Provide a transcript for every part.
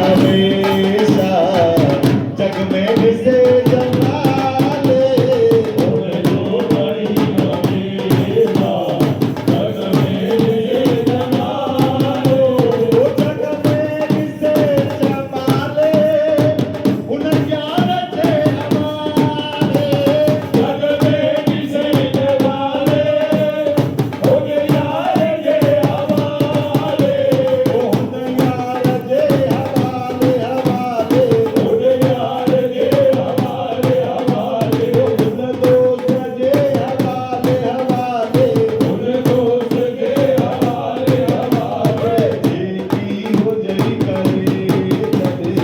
हमेशा जग में जिसे जमाले और जो बड़ी हमेशा जग में जिसे जमाले वो जग में जिसे जमाले उन यार थे हमारे जग में जिसे जमाले उन यार थे हमारे उन यार थे हमारे हमारे उन यार थे हमारे हमारे उन दोस्त जे हमारे हमारे उन दोस्त जे हमारे हमारे जेकी हो जई करे तदे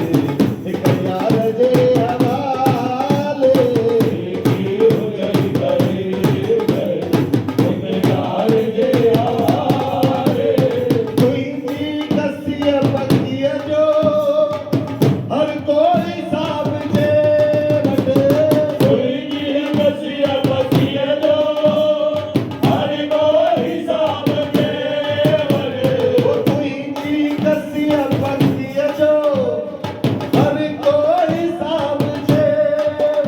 एक यार जे हमारे जेकी हो जई करे तदे एक यार जे हमारे तुंहिंजी कसीअ पकीअ जो हर कोई साब जे वटि तुंहिंजी कसीअ पकीअ जो हर कोई साब जे वटि तुंहिंजी कसीअ पकीअ जो हर कोई साब जे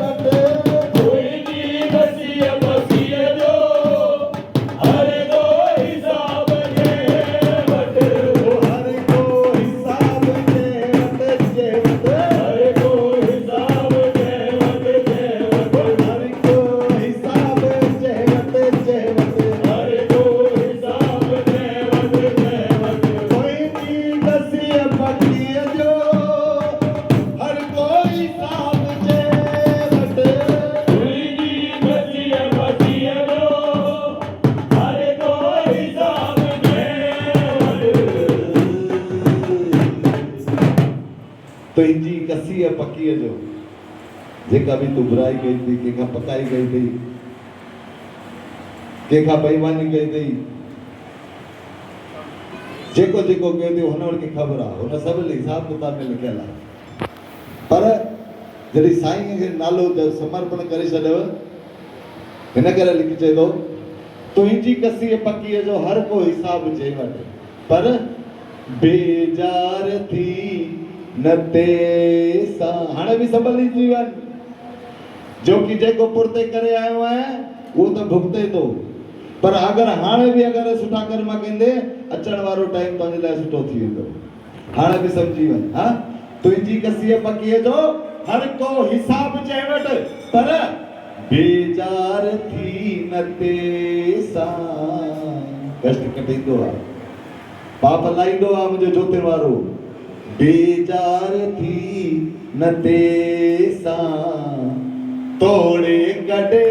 वटि तुंहिंजी कसीअ पकीअ जो हर कोई साब जे वटि हर कोई साब जे वटि जे वटि हर कोई साब जे वटि जे वटि हर कोई साब जे वटि जे वटि हर कोई साब जे वटि जे वटि तुंहिंजी कसीअ पकीअ जो हर कोई साब जे वटि तुंहिंजी कसीअ पकीअ जो हर कोई साब जे वटि तुंहिंजी कसीअ पकीअ जो जेका बि तूं बुराई कई अथई कंहिंखां पकाई कई अथई कंहिंखां बेईमानी कई अथई जेको जेको कयो अथई हुन वटि खे ख़बर आहे हुन सभु हिसाब किताब में लिखियल आहे पर जॾहिं साईं खे नालो समर्पण करे छॾियो हिन करे लिखी चए थो तुंहिंजी कसीअ पकीअ जो हर को हिसाब जे वटि पर बेजार थी न ते सां हाणे बि संभली थी वञ जो कि जेको पुरते करे आयो आहियां उहो त भुगते थो पर अगरि हाणे बि अगरि सुठा कर्म कंदे अचण वारो टाइम तुंहिंजे लाइ सुठो थी वेंदो हाणे बि सम्झी वञ हा तुंहिंजी कसीअ पकीअ जो हर को हिसाब जे वटि पर बेजार थी न ते सां कष्ट कटींदो आहे पाप लाहींदो आहे मुंहिंजो जोतिन वारो बेजार थी न ते सां तोड़े कॾे